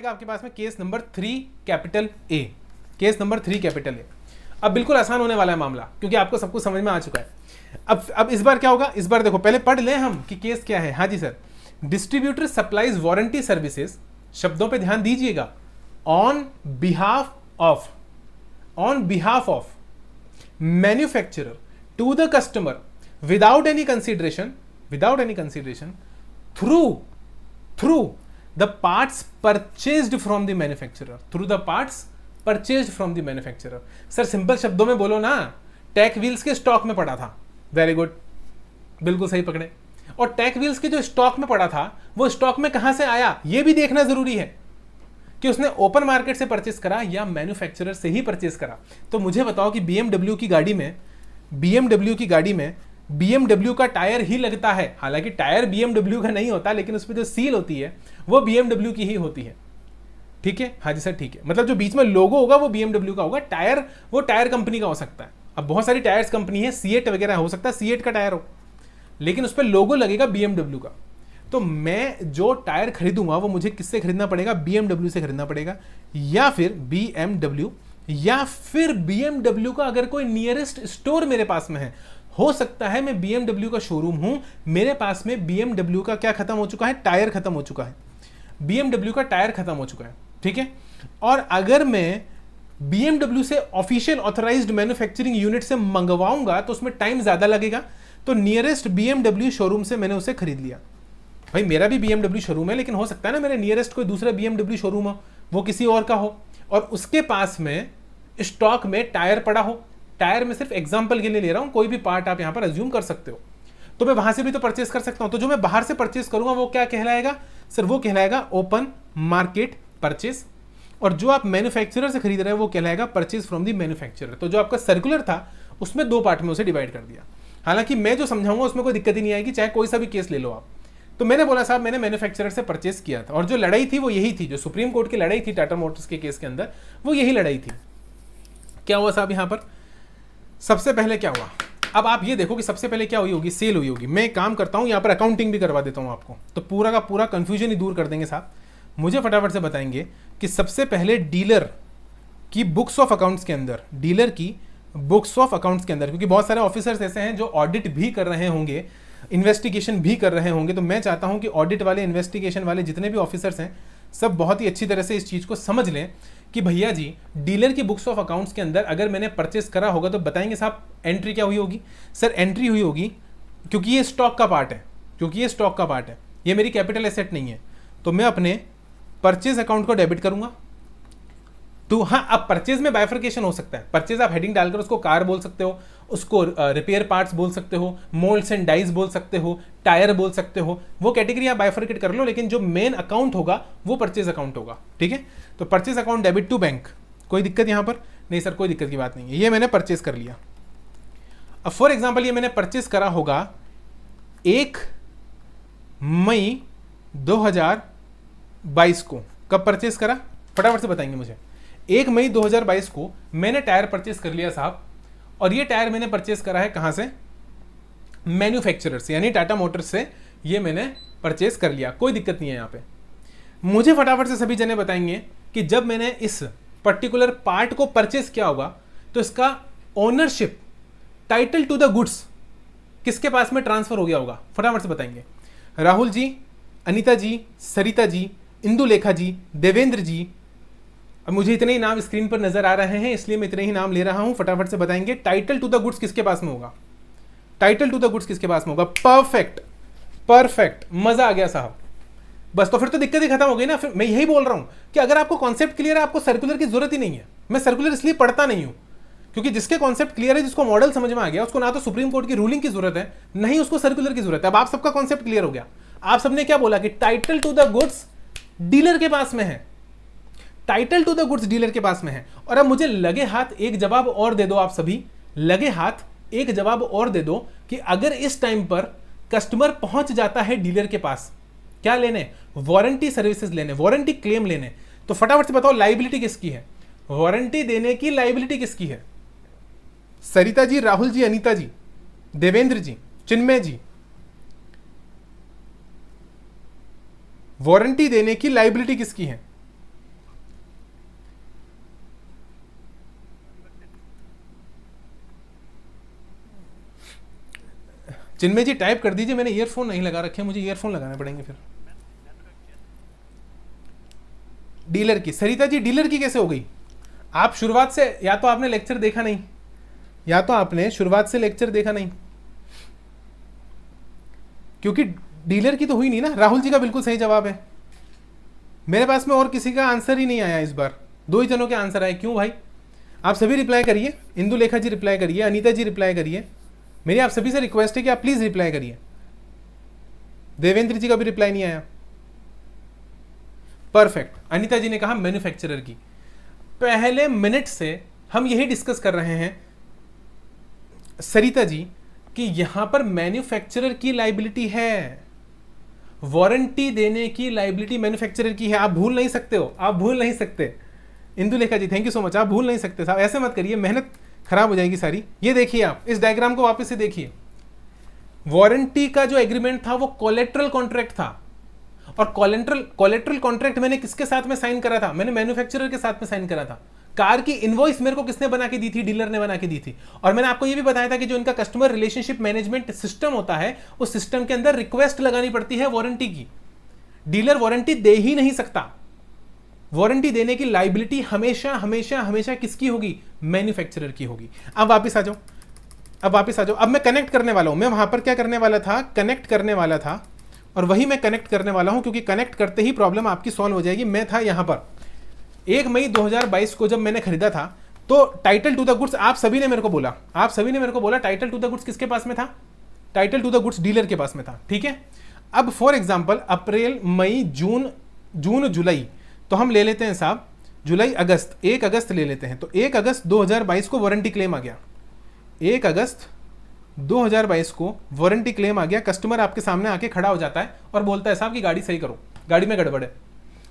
आएगा आपके पास में case number 3 capital A. Case number 3 capital A. अब बिल्कुल आसान होने वाला है मामला, क्योंकि आपको सब कुछ समझ में आ चुका है। अब इस बार क्या होगा, इस बार देखो पहले पढ़ लें हम कि केस क्या है। हाँ जी sir, distributor supplies warranty services, शब्दों पे ध्यान दीजिएगा, on behalf of manufacturer to the customer without any consideration through the parts purchased from the manufacturer। Sir simple शब्दों में बोलो ना, टैक व्हील्स के स्टॉक में पड़ा था। वेरी गुड, बिल्कुल सही पकड़े। और टैक व्हील्स के जो स्टॉक में पड़ा था वो स्टॉक में कहां से आया, यह भी देखना जरूरी है कि उसने ओपन मार्केट से परचेस करा या मैन्युफैक्चरर से ही परचेस करा। तो मुझे बताओ कि BMW की गाड़ी में BMW का टायर ही लगता है। हालांकि टायर BMW का नहीं होता, लेकिन उसमें जो सील होती है वो BMW की ही होती है। ठीक है, हाँ जी सर ठीक है। मतलब जो बीच में लोगो होगा वो BMW का होगा, टायर वो टायर कंपनी का हो सकता है। अब बहुत सारी टायर्स कंपनी है, सीएट वगैरह हो सकता है सीएट का टायर हो, लेकिन उस पर लोगो लगेगा BMW का। तो मैं जो टायर खरीदूंगा वो मुझे किससे खरीदना पड़ेगा, BMW से खरीदना पड़ेगा, या फिर BMW का अगर कोई नियरेस्ट स्टोर मेरे पास में है। हो सकता है मैं BMW का शोरूम हूं, मेरे पास में BMW का क्या खत्म हो चुका है, टायर खत्म हो चुका है, BMW का टायर खत्म हो चुका है। ठीक है, और अगर मैं BMW से ऑफिशियल ऑथराइज्ड मैन्युफैक्चरिंग यूनिट से मंगवाऊंगा तो उसमें टाइम ज्यादा लगेगा। तो नियरेस्ट BMW शोरूम से मैंने उसे खरीद लिया। भाई मेरा भी BMW शोरूम है, लेकिन हो सकता है ना मेरे नियरेस्ट कोई दूसरा BMW शोरूम हो, वो किसी और का हो, और उसके पास में स्टॉक में टायर पड़ा हो। टायर में सिर्फ एग्जांपल के लिए ले रहा हूं, कोई भी पार्ट आप यहां पर अज्यूम कर सकते हो। तो मैं वहां से भी तो परचेस कर सकता हूं। तो जो मैं बाहर से परचेस करूंगा वो क्या कहलाएगा सर, वो कहलाएगा ओपन मार्केट परचेस। और जो आप मैन्युफैक्चरर से खरीद रहे हैं वो कहलाएगा परचेस फ्रॉम द मैन्युफैक्चरर। तो जो आपका सर्कुलर था उसमें 2 पार्ट में उसे डिवाइड कर दिया। हालांकि मैं जो समझाऊंगा उसमें कोई दिक्कत ही नहीं आएगी, चाहे कोई सा भी केस ले लो आप। तो मैंने बोला साहब मैंने मैन्युफैक्चरर से परचेस किया था, और जो लड़ाई थी वो यही थी, जो सुप्रीम कोर्ट की लड़ाई थी टाटा मोटर्स के केस के अंदर, वो यही लड़ाई थी। क्या हुआ साहब यहां पर, सबसे पहले क्या हुआ, अब आप ये देखो कि सबसे पहले क्या हुई होगी, सेल हुई होगी। मैं एक काम करता हूं यहां पर अकाउंटिंग भी करवा देता हूं आपको, तो पूरा का पूरा कंफ्यूजन ही दूर कर देंगे साहब। मुझे फटाफट से बताएंगे कि सबसे पहले डीलर की बुक्स ऑफ अकाउंट्स के अंदर, क्योंकि बहुत सारे ऑफिसर्स ऐसे हैं जो ऑडिट भी कर रहे होंगे, इन्वेस्टिगेशन भी कर रहे होंगे। तो मैं चाहता हूं कि ऑडिट वाले, इन्वेस्टिगेशन वाले जितने भी ऑफिसर्स हैं सब बहुत ही अच्छी तरह से इस चीज को समझ लें कि भैया जी डीलर की बुक्स ऑफ अकाउंट्स के अंदर अगर मैंने परचेस करा होगा तो बताएंगे साहब एंट्री क्या हुई होगी। सर एंट्री हुई होगी, क्योंकि ये स्टॉक का पार्ट है, ये मेरी कैपिटल एसेट नहीं है, तो मैं अपने परचेज अकाउंट को डेबिट करूंगा। तो हाँ, अब परचेज में बाइफर्केशन हो सकता है। परचेज आप हेडिंग डालकर उसको कार बोल सकते हो, उसको रिपेयर पार्ट्स बोल सकते हो, मोल्ड्स एंड डाइज बोल सकते हो, टायर बोल सकते हो, वो कैटेगरी आप बाइफर्केट कर लो, लेकिन जो मेन अकाउंट होगा वो परचेज अकाउंट होगा। ठीक है, तो purchase account debit to bank, कोई दिक्कत यहां पर नहीं सर, कोई दिक्कत की बात नहीं है, ये मैंने परचेज कर लिया। अब फॉर एग्जाम्पल ये मैंने परचेज करा होगा 1 मई 2022 को। कब परचेज करा फटाफट से बताएंगे मुझे। 1 मई 2022 को मैंने टायर परचेस कर लिया साहब, और ये टायर मैंने परचेस करा है कहां से, मैन्युफैक्चरर से, यानी टाटा मोटर्स से ये मैंने परचेस कर लिया। कोई दिक्कत नहीं है यहां पे। मुझे फटाफट से सभी जने बताएंगे कि जब मैंने इस पर्टिकुलर पार्ट को परचेस किया होगा तो इसका ownership, title to the goods किसके पास में ट्रांसफर हो गया होगा, फटाफट से बताएंगे। राहुल जी, अनीता जी, सरिता जी, इंदुलेखा जी, देवेंद्र जी। अब मुझे इतने ही नाम स्क्रीन पर नजर आ रहे हैं इसलिए मैं इतने ही नाम ले रहा हूं, फटाफट से बताएंगे। टाइटल टू द गुड्स किसके पास में होगा, परफेक्ट, मजा आ गया साहब। बस तो फिर तो दिक्कत ही खत्म हो गई ना। फिर मैं यही बोल रहा हूं कि अगर आपको कॉन्सेप्ट क्लियर है आपको सर्कुलर की जरूरत ही नहीं है। मैं सर्कुलर इसलिए पढ़ता नहीं हूं क्योंकि जिसके कॉन्सेप्ट क्लियर है, जिसको मॉडल समझ में आ गया, उसको ना तो सुप्रीम कोर्ट की रूलिंग की जरूरत है, नहीं उसको सर्कुलर की जरूरत है। अब आप सबका कॉन्सेप्ट क्लियर हो गया। आप सबने क्या बोला कि title to the goods dealer के पास में है, title to the goods dealer के पास में है। और अब मुझे लगे हाथ एक जवाब और दे दो, आप सभी लगे हाथ एक जवाब और दे दो कि अगर इस टाइम पर कस्टमर पहुंच जाता है डीलर के पास, क्या लेने, वारंटी सर्विसेज लेने, वारंटी क्लेम लेने, तो फटाफट से बताओ लाइबिलिटी किसकी है, वारंटी देने की लाइबिलिटी किसकी है। सरिता जी, राहुल जी, अनीता जी, देवेंद्र जी, चिन्मय जी, वारंटी देने की लाइबिलिटी किसकी है, चिन्मय जी टाइप कर दीजिए, मैंने ईयरफोन नहीं लगा रखे, मुझे ईयरफोन लगाने पड़ेंगे फिर। डीलर की, सरिता जी डीलर की कैसे हो गई? आप शुरुआत से, या तो आपने लेक्चर देखा नहीं, या तो आपने शुरुआत से लेक्चर देखा नहीं, क्योंकि डीलर की तो हुई नहीं ना। राहुल जी का बिल्कुल सही जवाब है। मेरे पास में और किसी का आंसर ही नहीं आया इस बार, 2 ही जनों के आंसर आए। क्यों भाई? आप सभी रिप्लाई करिए, इंदु लेखा जी रिप्लाई करिए, अनीता जी रिप्लाई करिए। मेरी आप सभी से रिक्वेस्ट है कि आप प्लीज रिप्लाई करिए। देवेंद्र जी का भी रिप्लाई नहीं आया। परफेक्ट, अनीता जी ने कहा मैन्युफैक्चरर की। पहले मिनट से हम यही डिस्कस कर रहे हैं सरिता जी कि यहां पर मैन्युफैक्चरर की लाइबिलिटी है, वारंटी देने की लाइबिलिटी मैन्युफैक्चरर की है। आप भूल नहीं सकते हो, आप भूल नहीं सकते। इंदु लेखा जी थैंक यू सो मच, आप भूल नहीं सकते साहब, ऐसे मत करिए, मेहनत खराब हो जाएगी सारी। ये देखिए, आप इस डायग्राम को वापस से देखिए। वारंटी का जो एग्रीमेंट था वो कोलेट्रल कॉन्ट्रैक्ट था, और कोलेट्रल कॉन्ट्रैक्ट मैंने किसके साथ में साइन करा था? मैंने मैन्युफैक्चरर के साथ में साइन करा था। कार की इनवॉइस मेरे को किसने बना के दी थी? डीलर ने बना के दी थी। और मैंने आपको यह भी बताया था कि जो इनका कस्टमर रिलेशनशिप मैनेजमेंट सिस्टम होता है, उस सिस्टम के अंदर रिक्वेस्ट लगानी पड़ती है वारंटी की। डीलर वारंटी दे ही नहीं सकता। वारंटी देने की लाइबिलिटी हमेशा हमेशा हमेशा किसकी होगी? मैन्युफैक्चरर की होगी। अब वापस आ जाओ, अब वापस आ जाओ। अब मैं कनेक्ट करने वाला हूं। मैं वहां पर क्या करने वाला था? कनेक्ट करने वाला था, और वही मैं कनेक्ट करने वाला हूं, क्योंकि कनेक्ट करते ही प्रॉब्लम आपकी सॉल्व हो जाएगी। मैं था यहां पर 1 मई 2022 को जब मैंने खरीदा था, तो टाइटल टू द गुड्स आप सभी ने मेरे को बोला, टाइटल टू द गुड्स किसके पास में था? Title to the goods dealer के पास में था। ठीक है। अब फॉर एग्जांपल अप्रैल, मई, जून, जुलाई, तो हम ले लेते हैं साहब जुलाई, अगस्त, 1 अगस्त ले लेते हैं। तो 1 अगस्त 2022 को वारंटी क्लेम आ गया। 1 अगस्त 2022 को वारंटी क्लेम आ गया। कस्टमर आपके सामने आके खड़ा हो जाता है और बोलता है साहब की गाड़ी सही करो, गाड़ी में गड़बड़ है।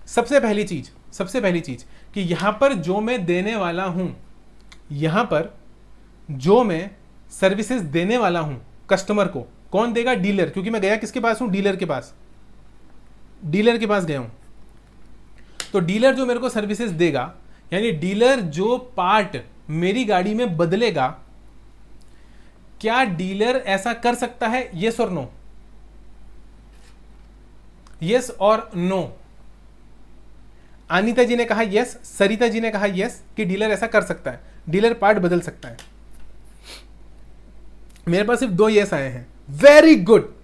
सबसे पहली चीज कि यहां पर जो मैं देने वाला हूं, यहां पर जो मैं सर्विसेज देने वाला हूं कस्टमर को, कौन देगा? डीलर। क्योंकि मैं गया किसके पास हूं? डीलर के पास गया हूं। तो डीलर जो मेरे को सर्विसेज देगा, यानी डीलर जो पार्ट मेरी गाड़ी में बदलेगा, क्या डीलर ऐसा कर सकता है? यस और नो? यस और नो? अनीता जी ने कहा यस, सरिता जी ने कहा यस कि डीलर ऐसा कर सकता है, डीलर पार्ट बदल सकता है। मेरे पास सिर्फ 2 यस आए हैं। वेरी गुड,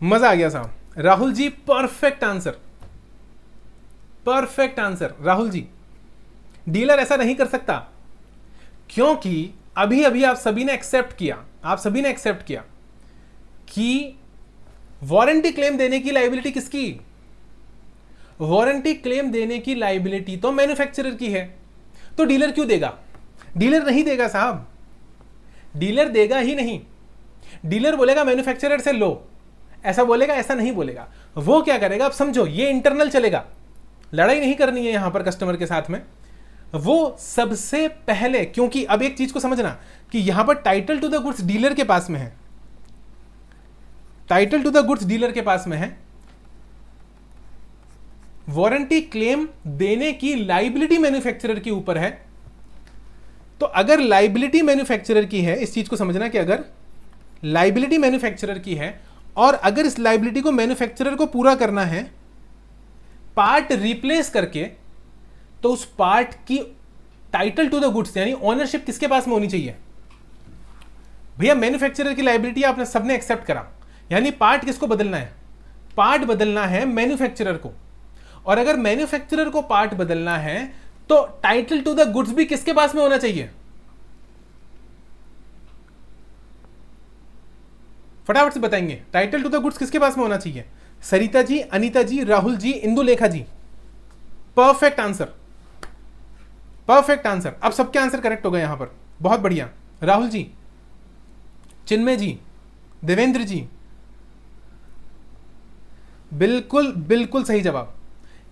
मजा आ गया साहब। Rahul ji perfect answer, Rahul ji. Dealer ऐसा नहीं कर सकता, क्योंकि अभी अभी आप सभी ने एक्सेप्ट किया कि वारंटी क्लेम देने की लायबिलिटी किसकी? वारंटी क्लेम देने की लायबिलिटी तो मैन्युफैक्चरर की है। तो डीलर क्यों देगा? डीलर नहीं देगा साहब, डीलर देगा ही नहीं। डीलर बोलेगा मैन्युफैक्चरर से लो, ऐसा बोलेगा? ऐसा नहीं बोलेगा। वो क्या करेगा? अब समझो, ये इंटरनल चलेगा, लड़ाई नहीं करनी है यहां पर कस्टमर के साथ में। वो सबसे पहले, क्योंकि अब एक चीज को समझना कि यहां पर title to the goods dealer के पास में है, title to the goods dealer के पास में है, वारंटी क्लेम देने की लाइबिलिटी मैन्युफैक्चरर के ऊपर है। तो अगर लाइबिलिटी मैन्युफैक्चरर की है, इस चीज को समझना कि अगर लाइबिलिटी मैन्युफैक्चरर की है और अगर इस लाइबिलिटी को मैन्युफैक्चरर को पूरा करना है पार्ट रिप्लेस करके, तो उस पार्ट की टाइटल टू द गुड्स यानी ओनरशिप किसके पास में होनी चाहिए? भैया मैन्युफैक्चरर की लाइबिलिटी आपने सबने एक्सेप्ट करा, यानी पार्ट किसको बदलना है? पार्ट बदलना है मैन्युफैक्चरर को। और अगर मैन्युफैक्चरर को पार्ट बदलना है तो टाइटल टू द गुड्स भी किसके पास में होना चाहिए? फटाफट से बताएंगे, टाइटल टू द गुड्स किसके पास में होना चाहिए? सरिता जी, अनीता जी, Rahul ji, Indu Lekha ji. Perfect answer, perfect answer. अब सबके आंसर करेक्ट हो गए यहां पर, बहुत बढ़िया। राहुल जी, चिन्मय जी, देवेंद्र जी, बिल्कुल बिल्कुल सही जवाब।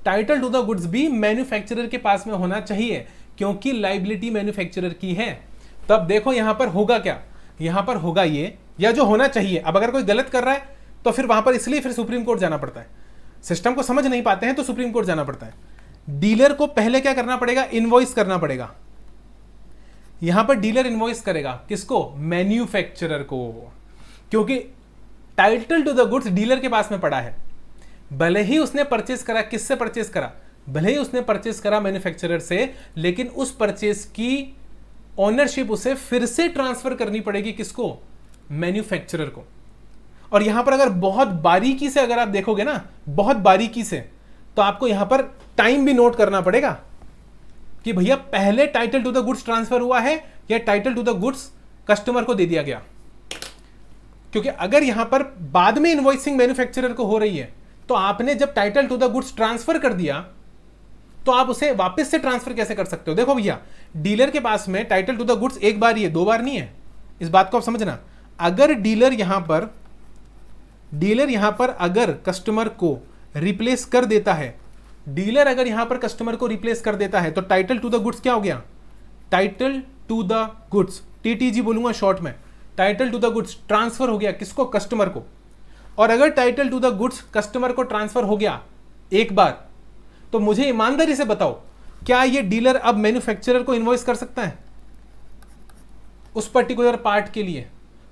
टाइटल टू द गुड्स भी मैन्युफैक्चरर के पास में होना चाहिए, क्योंकि लाइबिलिटी मैन्युफैक्चरर की है। तब देखो यहां पर होगा क्या? यहां पर होगा ये, या जो होना चाहिए। अब अगर कोई गलत कर रहा है तो फिर वहां पर इसलिए फिर सुप्रीम कोर्ट जाना पड़ता है। सिस्टम को समझ नहीं पाते हैं तो सुप्रीम कोर्ट जाना पड़ता है। डीलर को पहले क्या करना पड़ेगा? इनवॉइस करना पड़ेगा। यहां पर डीलर इनवॉइस करेगा किसको? मैन्युफैक्चरर को। क्योंकि title to the goods dealer के पास में पड़ा है। भले ही उसने परचेस करा, किससे परचेस करा, भले ही उसने परचेस करा मैन्युफैक्चरर से, लेकिन उस परचेस की ओनरशिप उसे फिर से ट्रांसफर करनी पड़ेगी, किसको, मैन्युफैक्चरर को। और यहां पर अगर बहुत बारीकी से अगर आप देखोगे ना, बहुत बारीकी से, तो आपको यहां पर टाइम भी नोट करना पड़ेगा कि भैया पहले title to the goods transfer हुआ है या title to the goods customer को दे दिया गया। क्योंकि अगर यहां पर बाद में इनवॉइसिंग मैन्युफैक्चरर को हो रही है, तो आपने जब title to the goods transfer कर दिया, तो आप उसे वापस से ट्रांसफर कैसे कर सकते हो। देखो भैया, डीलर के पास में टाइटल टू द गुड्स एक बार ही है, दो बार नहीं है, इस बात को आप समझना। अगर डीलर यहां पर अगर कस्टमर को रिप्लेस कर देता है, डीलर अगर यहां पर कस्टमर को रिप्लेस कर देता है, तो टाइटल टू द गुड्स क्या हो गया, title to the goods, TTG बोलूंगा शॉर्ट में, title to the goods transfer हो गया किसको, कस्टमर को। और अगर title to the goods customer को ट्रांसफर हो गया एक बार, तो मुझे ईमानदारी से बताओ, क्या ये डीलर अब मैन्युफैक्चरर को इनवॉइस कर सकता है उस पर्टिकुलर पार्ट के लिए,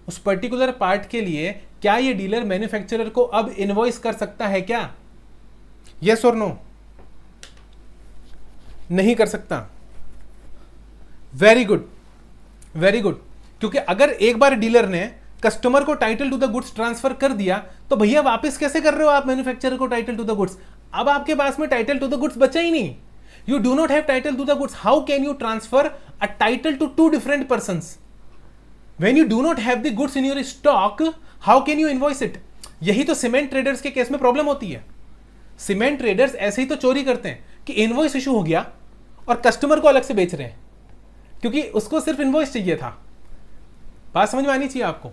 उस पर्टिकुलर पार्ट के लिए क्या ये डीलर मैन्युफैक्चरर को अब इनवॉइस कर सकता है क्या, यस और नो, नहीं कर सकता। Very good, very good. क्योंकि अगर एक बार डीलर ने कस्टमर को title to the goods transfer कर दिया, तो भैया वापस कैसे कर रहे हो आप मैन्युफैक्चरर को टाइटल टू द गुड्स, अब आपके पास में टाइटल टू द गुड्स बचा ही नहीं। You do not have title to the goods, how can you transfer a title to two different persons when you do not have the goods in your stock, how can you invoice it. यही तो cement traders के case में problem होती है। Cement traders ऐसे ही तो चोरी करते हैं कि इनवॉइस इशू हो गया और कस्टमर को अलग से बेच रहे हैं, क्योंकि उसको सिर्फ इनवॉइस चाहिए था। बात समझ में आनी चाहिए आपको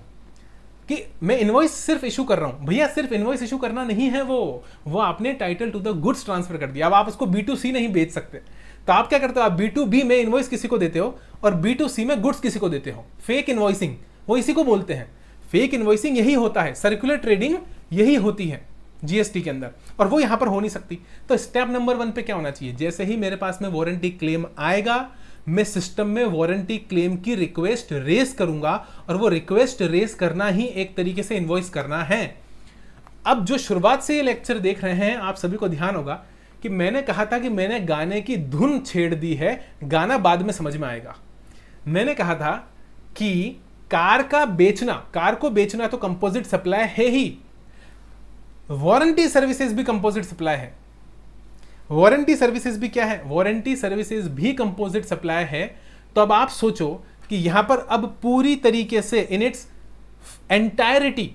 कि मैं इनवॉइस सिर्फ इशू कर रहा हूं। भैया सिर्फ इनवॉइस इशू करना नहीं है, वो आपने title to the goods transfer कर दिया। अब आप उसको B2C नहीं बेच सकते, तो आप क्या करते हो, आप B2B में इनवॉइस किसी को देते हो और B2C में गुड्स किसी को देते हो। फेक इनवॉइसिंग, वो इसी को बोलते हैं। फेक इनवॉइसिंग यही होता है, सर्कुलर ट्रेडिंग यही होती है जीएसटी के अंदर, और वो यहां पर हो नहीं सकती। तो स्टेप नंबर 1 पे क्या होना चाहिए, जैसे ही मेरे पास में वारंटी क्लेम आएगा, मैं सिस्टम में वारंटी क्लेम की रिक्वेस्ट रेज करूंगा, और वो रिक्वेस्ट रेज करना ही एक तरीके से इनवॉइस करना है। अब जो शुरुआत से ये लेक्चर देख रहे हैं, आप सभी को ध्यान होगा कि मैंने कहा था कि मैंने गाने की धुन छेड़ दी है, गाना बाद में समझ में आएगा। मैंने कहा था कि कार को बेचना तो कंपोजिट सप्लाई है ही, वारंटी सर्विसेज भी कंपोजिट सप्लाई है। वारंटी सर्विसेज भी क्या है, वारंटी सर्विसेज भी कंपोजिट सप्लाई है। तो अब आप सोचो कि यहां पर अब पूरी तरीके से in its entirety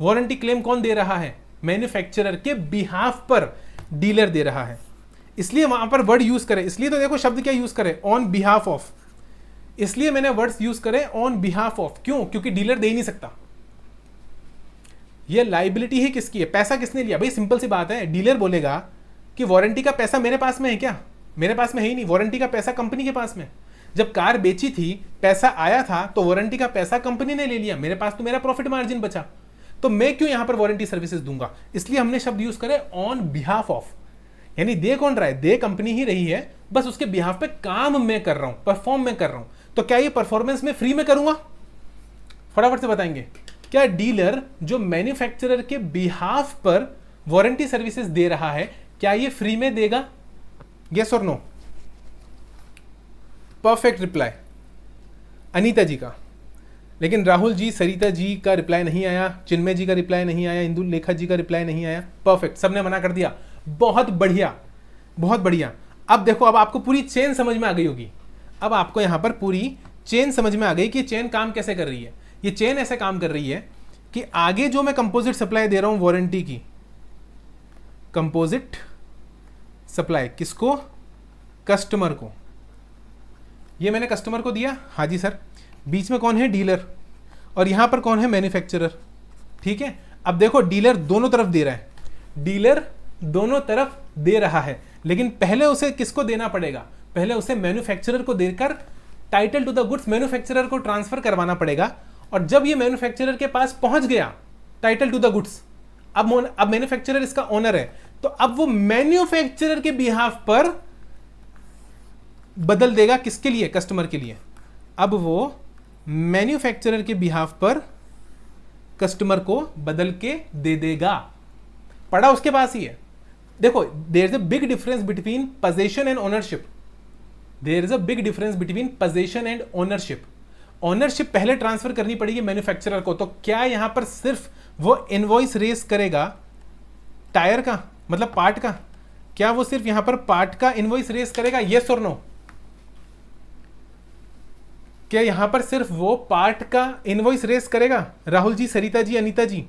warranty claim कौन दे रहा है, मैन्युफैक्चरर के बिहाफ पर डीलर दे रहा है। इसलिए वहां पर वर्ड यूज करें, इसलिए तो देखो शब्द क्या यूज करें, ऑन बिहाफ ऑफ, इसलिए मैंने वर्ड्स यूज करें ऑन बिहाफ ऑफ। क्यों, क्योंकि डीलर दे ही नहीं सकता। ये लाइबिलिटी ही किसकी है, पैसा किसने लिया। भाई सिंपल सी बात है, डीलर बोलेगा कि वारंटी का पैसा मेरे पास में है क्या, मेरे पास में है ही नहीं, वारंटी का पैसा कंपनी के पास में। जब कार बेची थी, पैसा आया था, तो वारंटी का पैसा कंपनी ने ले लिया, मेरे पास तो मेरा प्रॉफिट मार्जिन बचा, तो मैं क्यों यहां पर वारंटी सर्विसेज दूंगा। इसलिए हमने शब्द यूज करे ऑन बिहाफ ऑफ, यानी दे कौन रहा है, दे कंपनी ही रही है, बस उसके बिहाफ पे काम मैं कर रहा हूं, परफॉर्म मैं कर रहा हूं। तो क्या ये परफॉर्मेंस में फ्री में करूंगा, फटाफट से बताएंगे। क्या डीलर जो मैन्युफैक्चरर के बिहाफ पर वारंटी सर्विसेज दे रहा है, क्या ये फ्री में देगा, यस और नो। परफेक्ट रिप्लाई अनीता जी का, लेकिन राहुल जी, सरिता जी का रिप्लाई नहीं आया, चिन्मय जी का रिप्लाई नहीं आया, इंदु लेखा जी का रिप्लाई नहीं आया। परफेक्ट, सबने मना कर दिया, बहुत बढ़िया, बहुत बढ़िया। अब देखो, अब आपको पूरी चेन समझ में आ गई होगी। अब आपको यहां पर पूरी चेन समझ में आ गई कि चेन काम कैसे कर रही है। ये चेन ऐसे काम कर रही है कि आगे जो मैं कंपोजिट सप्लाई दे रहा हूं वारंटी की, कंपोजिट सप्लाई किसको, कस्टमर को, ये मैंने कस्टमर को दिया, हाँ जी सर। बीच में कौन है, डीलर, और यहां पर कौन है, मैन्युफैक्चरर। ठीक है, अब देखो डीलर दोनों तरफ दे रहा है, डीलर दोनों तरफ दे रहा है, लेकिन पहले उसे किसको देना पड़ेगा, पहले उसे मैन्युफैक्चरर को देकर title to the goods manufacturer को ट्रांसफर करवाना पड़ेगा। और जब ये मैन्युफैक्चरर के पास पहुंच गया टाइटल टू द गुड्स, अब मैन्युफैक्चरर इसका ओनर है, तो अब वो मैन्युफैक्चरर के बिहाफ पर बदल देगा किसके लिए, कस्टमर के लिए। अब वो मैन्युफैक्चरर के बिहाफ पर कस्टमर को बदल के दे देगा। पड़ा उसके पास ही है। देखो, there is a big difference between possession and ownership. There is a big difference between possession and ownership. Ownership पहले ट्रांसफर करनी पड़ेगी मैन्युफैक्चरर को। तो क्या यहां पर सिर्फ वो इनवॉइस रेस करेगा टायर का, मतलब पार्ट का? क्या वो सिर्फ यहां पर पार्ट का इनवॉइस रेस करेगा? यस और नो? क्या यहां पर सिर्फ वो पार्ट का इनवॉइस रेस करेगा? राहुल जी, सरिता जी, अनीता जी,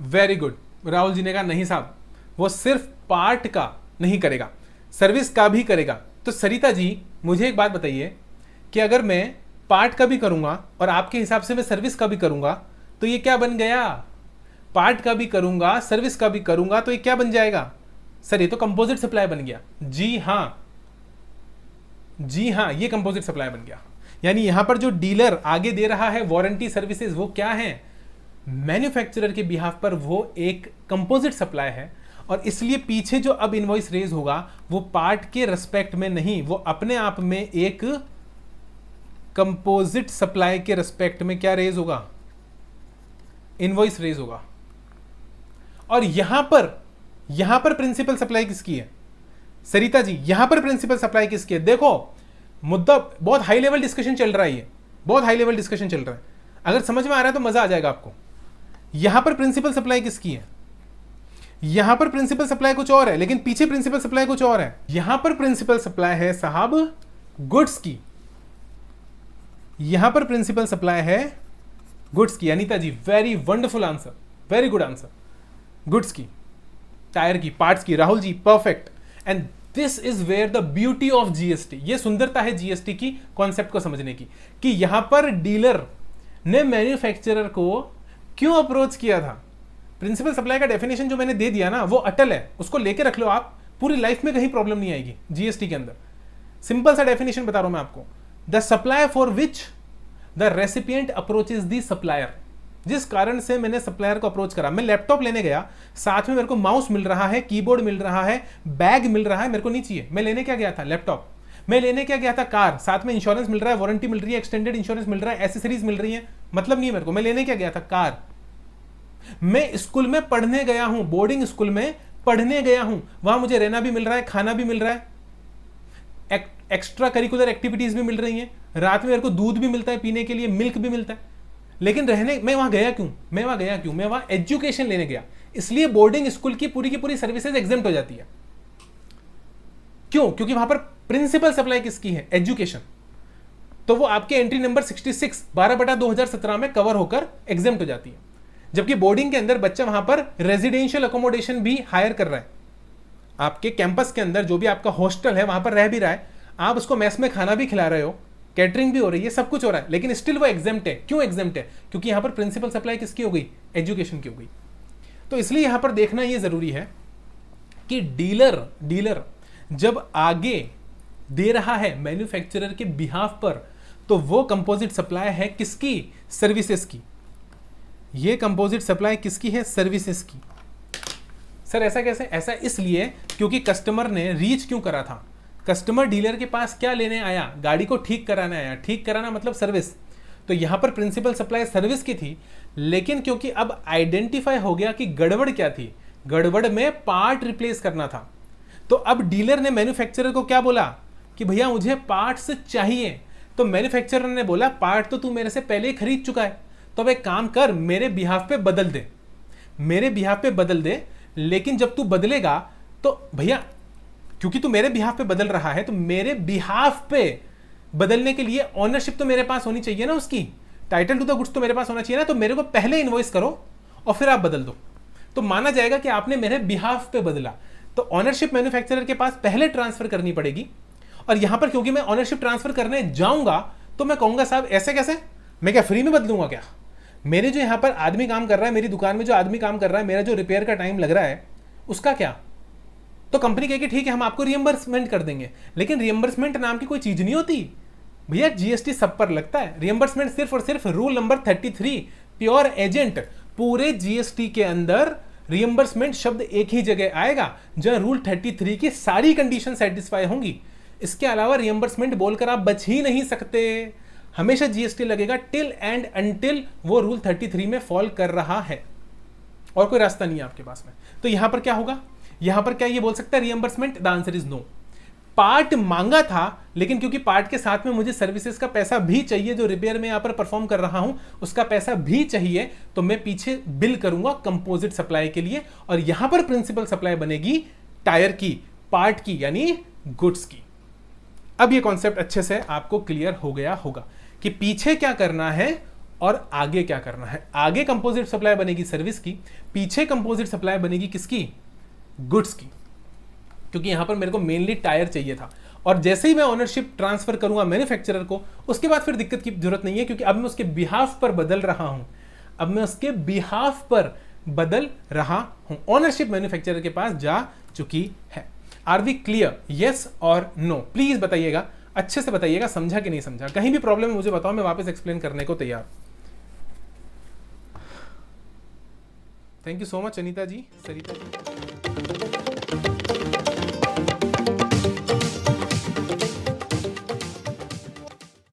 वेरी गुड। राहुल जी ने कहा नहीं साहब, वो सिर्फ पार्ट का नहीं करेगा, सर्विस का भी करेगा। तो सरिता जी मुझे एक बात बताइए कि अगर मैं पार्ट का भी करूंगा और आपके हिसाब से मैं सर्विस का भी करूंगा तो ये क्या बन गया? पार्ट का भी करूंगा, सर्विस का भी करूंगा, तो ये क्या बन जाएगा? सर ये तो कंपोजिट सप्लाई बन गया। जी हां, जी हां, ये कंपोजिट सप्लाई बन गया। यानी यहां पर जो डीलर आगे दे रहा है वारंटी सर्विसेज, वो क्या है? मैन्युफैक्चरर के बिहाफ पर वो एक कंपोजिट सप्लाई है। और इसलिए पीछे जो अब इनवॉइस रेज होगा वो पार्ट के रेस्पेक्ट में नहीं, वो अपने आप में एक कंपोजिट सप्लाई के रेस्पेक्ट में क्या रेज होगा? इनवॉइस रेज होगा। और यहां पर प्रिंसिपल सप्लाई किसकी है? सरिता जी, यहां पर प्रिंसिपल सप्लाई किसकी है? देखो, मुद्दा बहुत हाई लेवल डिस्कशन चल रहा है, बहुत हाई लेवल डिस्कशन चल रहा है। अगर समझ में आ रहा है तो मजा आ जाएगा आपको। यहां पर प्रिंसिपल सप्लाई किसकी है? यहां पर प्रिंसिपल सप्लाई कुछ और है, लेकिन पीछे प्रिंसिपल सप्लाई कुछ और है। यहां पर प्रिंसिपल सप्लाई है साहब गुड्स की, यहां पर प्रिंसिपल सप्लाई है गुड्स की। Anita ji, very wonderful answer, very good answer. Goods की, टायर की, पार्ट्स की। Rahul ji, perfect. And this is where the beauty of GST. ये सुंदरता है जीएसटी की कॉन्सेप्ट को समझने की, कि यहां पर डीलर ने मैन्युफैक्चरर को क्यों अप्रोच किया था। प्रिंसिपल सप्लाई का डेफिनेशन जो मैंने दे दिया ना, वो अटल है, उसको लेके रख लो आप, पूरी लाइफ में कहीं प्रॉब्लम नहीं आएगी जीएसटी के अंदर। सिंपल सा डेफिनेशन बता रहा हूं मैं आपको। The supply for which the recipient approaches the supplier. जिस कारण से मैंने सप्लायर को अप्रोच करा, मैं लैपटॉप लेने गया, साथ में मेरे को माउस मिल रहा है, कीबोर्ड मिल रहा है, बैग मिल रहा है, मेरे को नहीं चाहिए। मैं लेने क्या गया था? लैपटॉप। मैं लेने क्या गया था? कार। साथ में इंश्योरेंस मिल रहा है, वारंटी मिल रही है, एक्सटेंडेड इंश्योरेंस मिल रहा है, एसेसरीज मिल रही है, मतलब नहीं है मेरे को। मैं लेने क्या गया था? कार। मैं स्कूल में पढ़ने गया हूं, बोर्डिंग स्कूल में पढ़ने गया हूं, वहां मुझे रहना भी मिल रहा है, खाना भी मिल रहा है, एक्स्ट्रा करिकुलर एक्टिविटीज भी मिल रही हैं, रात में मेरे को दूध भी मिलता है पीने के लिए, मिल्क भी मिलता है। लेकिन रहने मैं वहां गया क्यों? मैं वहां एजुकेशन लेने गया, इसलिए बोर्डिंग स्कूल की पूरी सर्विसेज एग्जेम्प्ट हो जाती है। क्यों? क्योंकि वहां पर प्रिंसिपल सप्लाई किसकी है? एजुकेशन। तो वो आपके एंट्री नंबर 66 12/2017 में कवर होकर एग्जेम्प्ट हो जाती है। जबकि बोर्डिंग के अंदर बच्चा वहां पर रेजिडेंशियल अकोमोडेशन भी हायर कर रहा है, आपके कैंपस के अंदर जो भी आपका हॉस्टल है वहां पर रह भी रहा है, आप उसको मेस में खाना भी खिला रहे हो, कैटरिंग भी हो रही है, सब कुछ हो रहा है, लेकिन स्टिल वो एग्जेम्प्ट है। क्यों एग्जेम्प्ट है? क्योंकि यहां पर प्रिंसिपल सप्लाई किसकी हो गई? एजुकेशन की हो गई। तो इसलिए यहां पर देखना यह जरूरी है कि डीलर जब आगे दे रहा है मैन्युफैक्चरर के बिहाफ पर, तो वो कंपोजिट सप्लाई है किसकी? सर्विसेज की। ये कंपोजिट सप्लाई किसकी है? सर्विसेज की। सर ऐसा कैसे? ऐसा इसलिए क्योंकि कस्टमर ने रीच क्यों करा था? कस्टमर डीलर के पास क्या लेने आया? गाड़ी को ठीक कराने आया। ठीक कराना मतलब सर्विस। तो यहां पर प्रिंसिपल सप्लाई सर्विस की थी, लेकिन क्योंकि अब आइडेंटिफाई हो गया कि गड़बड़ क्या थी, गड़बड़ में पार्ट रिप्लेस करना था, तो अब डीलर ने मैन्युफैक्चरर को क्या बोला कि भैया मुझे पार्ट्स चाहिए। तो मैन्युफैक्चरर ने बोला पार्ट तो तू मेरे से पहले ही खरीद चुका है, तो अब एक काम कर, मेरे बिहाफ पे बदल दे, मेरे बिहाफ पे बदल दे। लेकिन जब तू बदलेगा तो भैया, क्योंकि तू मेरे बिहाफ पे बदल रहा है, तो मेरे बिहाफ पे बदलने के लिए ऑनरशिप तो मेरे पास होनी चाहिए ना, उसकी टाइटल टू द गुड्स तो मेरे पास होना चाहिए ना। तो मेरे को पहले इनवॉइस करो और फिर आप बदल दो, तो माना जाएगा कि आपने मेरे बिहाफ पे बदला। तो ऑनरशिप मैन्युफैक्चरर के पास पहले ट्रांसफर करनी पड़ेगी। और यहां पर क्योंकि मैं ऑनरशिप ट्रांसफर करने जाऊंगा तो मैं कहूंगा साहब ऐसे कैसे, मैं क्या फ्री में बदलूंगा क्या? मेरे जो यहां पर आदमी काम कर रहा है, मेरी दुकान में जो आदमी काम कर रहा है, मेरा जो रिपेयर का टाइम लग रहा है, उसका क्या? तो कंपनी कहेगी ठीक है हम आपको रिएंबर्समेंट कर देंगे, लेकिन रिएंबर्समेंट नाम की कोई चीज नहीं होती भैया, जीएसटी सब पर लगता है। रिएंबर्समेंट सिर्फ और सिर्फ रूल नंबर 33 प्योर एजेंट, पूरे जीएसटी के अंदर रिएंबर्समेंट शब्द एक ही जगह आएगा जहां रूल 33 की सारी कंडीशन सेटिस्फाई होंगी। इसके अलावा रियम्बर्समेंट बोलकर आप बच ही नहीं सकते, हमेशा जीएसटी लगेगा टिल एंड अनटिल वो रूल 33 में फॉल कर रहा है, और कोई रास्ता नहीं है आपके पास में। तो यहां पर क्या होगा, यहां पर क्या ये बोल सकता है reimbursement? The answer is no. Part मांगा था, लेकिन क्योंकि पार्ट के साथ में मुझे सर्विसेज का पैसा भी चाहिए, जो रिपेयर में यहां पर परफॉर्म कर रहा हूं उसका पैसा भी चाहिए, तो मैं पीछे बिल करूंगा कंपोजिट सप्लाई के लिए, और यहां पर प्रिंसिपल सप्लाई बनेगी टायर की, पार्ट की, यानी गुड्स की। अब ये कॉन्सेप्ट अच्छे से आपको क्लियर हो गया होगा कि पीछे क्या करना है और आगे क्या करना है। आगे कंपोजिट सप्लाई बनेगी सर्विस की, पीछे कंपोजिट सप्लाई बनेगी किसकी? गुड्स की, क्योंकि यहां पर मेरे को मेनली टायर चाहिए था। और जैसे ही मैं ओनरशिप ट्रांसफर करूंगा मैन्युफैक्चरर को, उसके बाद फिर दिक्कत की जरूरत नहीं है, क्योंकि अब मैं उसके बिहाफ पर बदल रहा हूं, अब मैं उसके बिहाफ पर बदल रहा हूं, ओनरशिप मैन्युफैक्चरर के पास जा चुकी है। Are we clear? यस और नो प्लीज बताइएगा, अच्छे से बताइएगा, समझा कि नहीं समझा। कहीं भी प्रॉब्लम है मुझे बताओ, मैं वापस एक्सप्लेन करने को तैयार। Thank you so much Anita ji, Sarita ji.